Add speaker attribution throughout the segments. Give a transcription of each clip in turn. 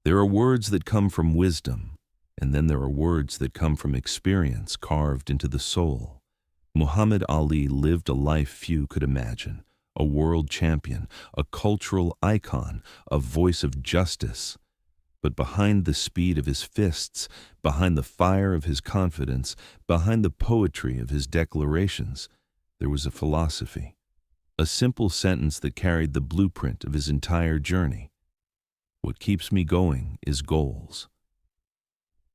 Speaker 1: There are words that come from wisdom, and then there are words that come from experience carved into the soul. Muhammad Ali lived a life few could imagine, a world champion, a cultural icon, a voice of justice. But behind the speed of his fists, behind the fire of his confidence, behind the poetry of his declarations, there was a philosophy, a simple sentence that carried the blueprint of his entire journey. What keeps me going is goals.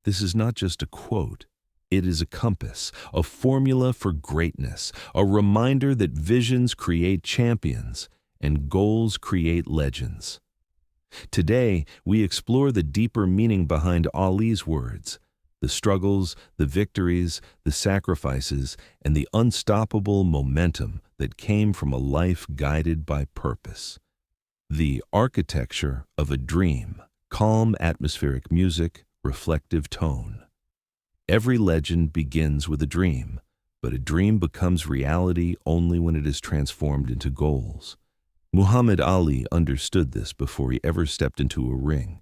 Speaker 1: This is not just a quote. It is a compass, a formula for greatness, a reminder that visions create champions and goals create legends. Today, we explore the deeper meaning behind Ali's words, the struggles, the victories, the sacrifices, and the unstoppable momentum that came from a life guided by purpose. The architecture of a dream, calm atmospheric music, reflective tone. Every legend begins with a dream, but a dream becomes reality only when it is transformed into goals. Muhammad Ali understood this before he ever stepped into a ring.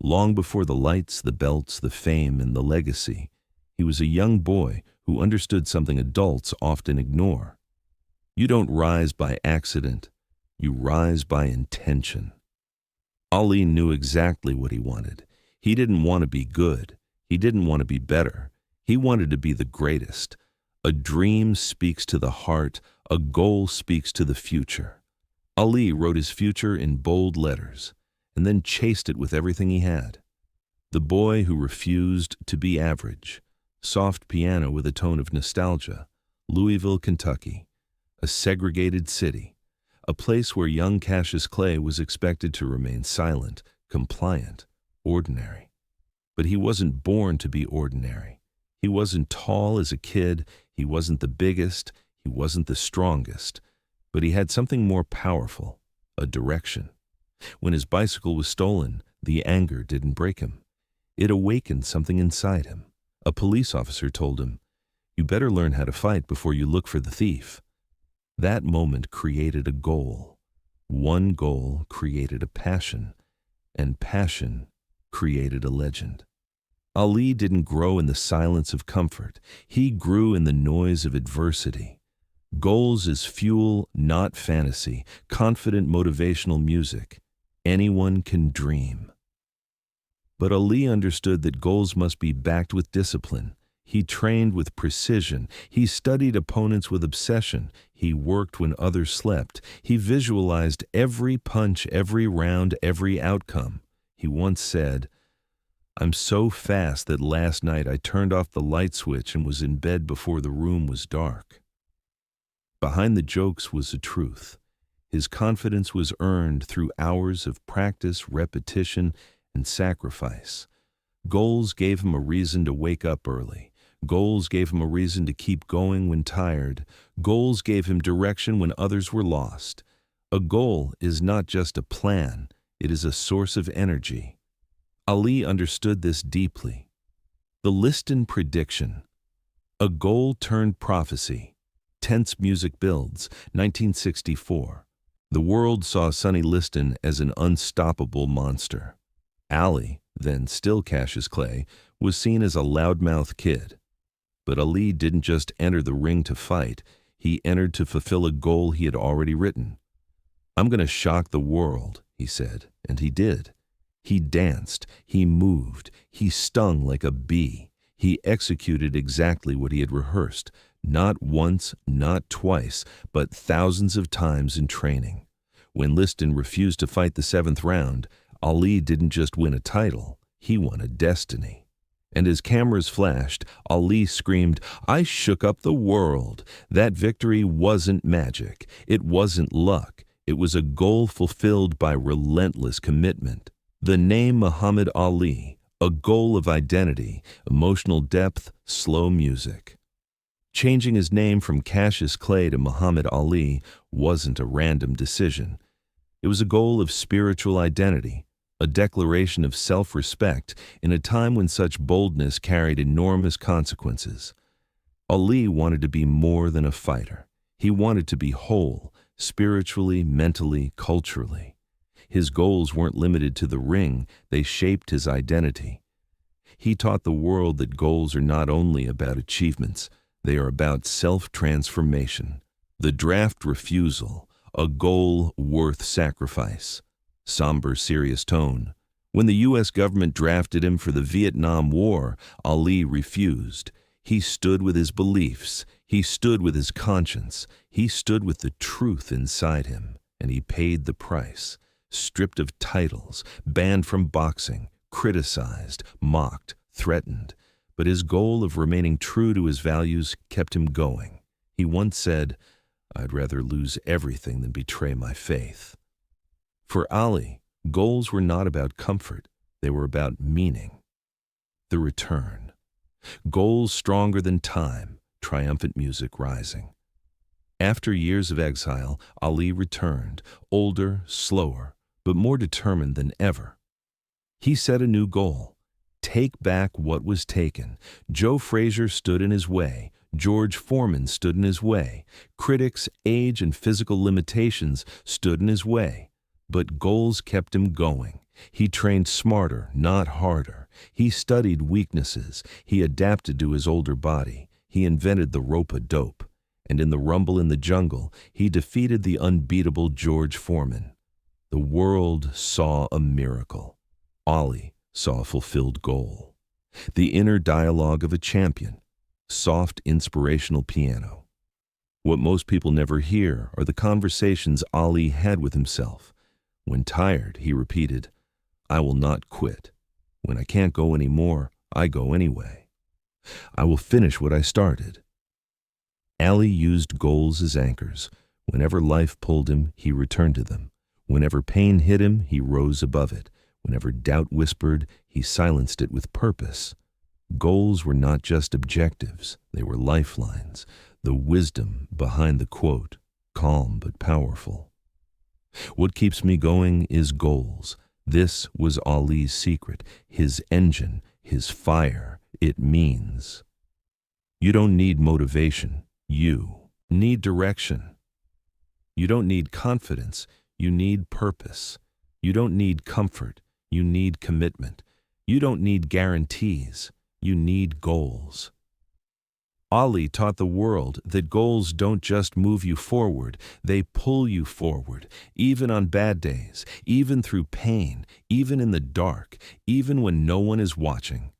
Speaker 1: Long before the lights, the belts, the fame, and the legacy, he was a young boy who understood something adults often ignore. You don't rise by accident, you rise by intention. Ali knew exactly what he wanted. He didn't want to be good. He didn't want to be better. He wanted to be the greatest. A dream speaks to the heart, a goal speaks to the future. Ali wrote his future in bold letters, and then chased it with everything he had. The boy who refused to be average, soft piano with a tone of nostalgia, Louisville, Kentucky, a segregated city, a place where young Cassius Clay was expected to remain silent, compliant, ordinary. But he wasn't born to be ordinary. He wasn't tall as a kid, he wasn't the biggest, he wasn't the strongest, but he had something more powerful, a direction. When his bicycle was stolen, the anger didn't break him. It awakened something inside him. A police officer told him, "You better learn how to fight before you look for the thief." That moment created a goal. One goal created a passion, and passion created a legend. Ali didn't grow in the silence of comfort. He grew in the noise of adversity. Goals is fuel, not fantasy, confident motivational music. Anyone can dream. But Ali understood that goals must be backed with discipline. He trained with precision. He studied opponents with obsession. He worked when others slept. He visualized every punch, every round, every outcome. He once said, "I'm so fast that last night I turned off the light switch and was in bed before the room was dark." Behind the jokes was the truth. His confidence was earned through hours of practice, repetition, and sacrifice. Goals gave him a reason to wake up early. Goals gave him a reason to keep going when tired. Goals gave him direction when others were lost. A goal is not just a plan, it is a source of energy. Ali understood this deeply. The Liston prediction. A goal turned prophecy. Tense music builds, 1964. The world saw Sonny Liston as an unstoppable monster. Ali, then still Cassius Clay, was seen as a loudmouth kid. But Ali didn't just enter the ring to fight, he entered to fulfill a goal he had already written. "I'm going to shock the world," he said, and he did. He danced, he moved, he stung like a bee. He executed exactly what he had rehearsed, not once, not twice, but thousands of times in training. When Liston refused to fight the 7th round, Ali didn't just win a title, he won a destiny. And as cameras flashed, Ali screamed, "I shook up the world." That victory wasn't magic, it wasn't luck, it was a goal fulfilled by relentless commitment. The name Muhammad Ali, a goal of identity, emotional depth, slow music. Changing his name from Cassius Clay to Muhammad Ali wasn't a random decision. It was a goal of spiritual identity, a declaration of self-respect in a time when such boldness carried enormous consequences. Ali wanted to be more than a fighter. He wanted to be whole, spiritually, mentally, culturally. His goals weren't limited to the ring, they shaped his identity. He taught the world that goals are not only about achievements, they are about self-transformation. The draft refusal, a goal worth sacrifice. Somber, serious tone. When the U.S. government drafted him for the Vietnam War, Ali refused. He stood with his beliefs. He stood with his conscience. He stood with the truth inside him, and he paid the price. Stripped of titles, banned from boxing, criticized, mocked, threatened. But his goal of remaining true to his values kept him going. He once said, "I'd rather lose everything than betray my faith." For Ali, goals were not about comfort, they were about meaning. The return. Goals stronger than time, triumphant music rising. After years of exile, Ali returned, older, slower, but more determined than ever. He set a new goal. Take back what was taken. Joe Frazier stood in his way. George Foreman stood in his way. Critics, age, and physical limitations stood in his way. But goals kept him going. He trained smarter, not harder. He studied weaknesses. He adapted to his older body. He invented the rope-a-dope. And in the rumble in the jungle, he defeated the unbeatable George Foreman. The world saw a miracle. Ali saw a fulfilled goal. The inner dialogue of a champion. Soft, inspirational piano. What most people never hear are the conversations Ali had with himself. When tired, he repeated, "I will not quit. When I can't go anymore, I go anyway. I will finish what I started." Ali used goals as anchors. Whenever life pulled him, he returned to them. Whenever pain hit him, he rose above it. Whenever doubt whispered, he silenced it with purpose. Goals were not just objectives, they were lifelines. The wisdom behind the quote, calm but powerful. What keeps me going is goals. This was Ali's secret, his engine, his fire. It means you don't need motivation, you need direction. You don't need confidence, you need purpose. You don't need comfort, you need commitment. You don't need guarantees, you need goals. Ali taught the world that goals don't just move you forward, they pull you forward, even on bad days, even through pain, even in the dark, even when no one is watching.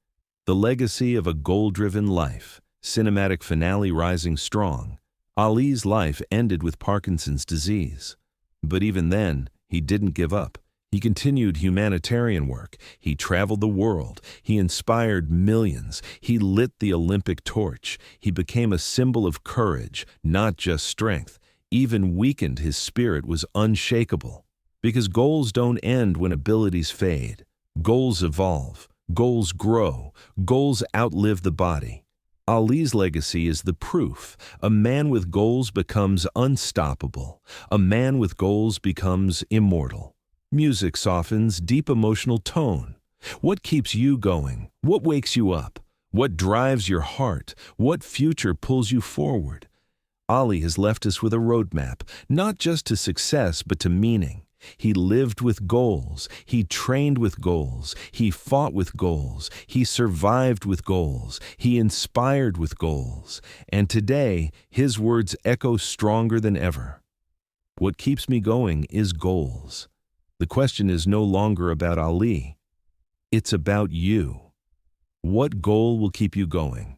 Speaker 1: The legacy of a goal-driven life, cinematic finale rising strong. Ali's life ended with Parkinson's disease. But even then, he didn't give up. He continued humanitarian work. He traveled the world. He inspired millions. He lit the Olympic torch. He became a symbol of courage, not just strength. Even weakened, his spirit was unshakable. Because goals don't end when abilities fade. Goals evolve. Goals grow. Goals outlive the body. Ali's legacy is the proof. A man with goals becomes unstoppable. A man with goals becomes immortal. Music softens deep emotional tone. What keeps you going? What wakes you up? What drives your heart? What future pulls you forward? Ali has left us with a roadmap, not just to success, but to meaning. He lived with goals. He trained with goals. He fought with goals. He survived with goals. He inspired with goals. And today, his words echo stronger than ever. What keeps me going is goals. The question is no longer about Ali. It's about you. What goal will keep you going?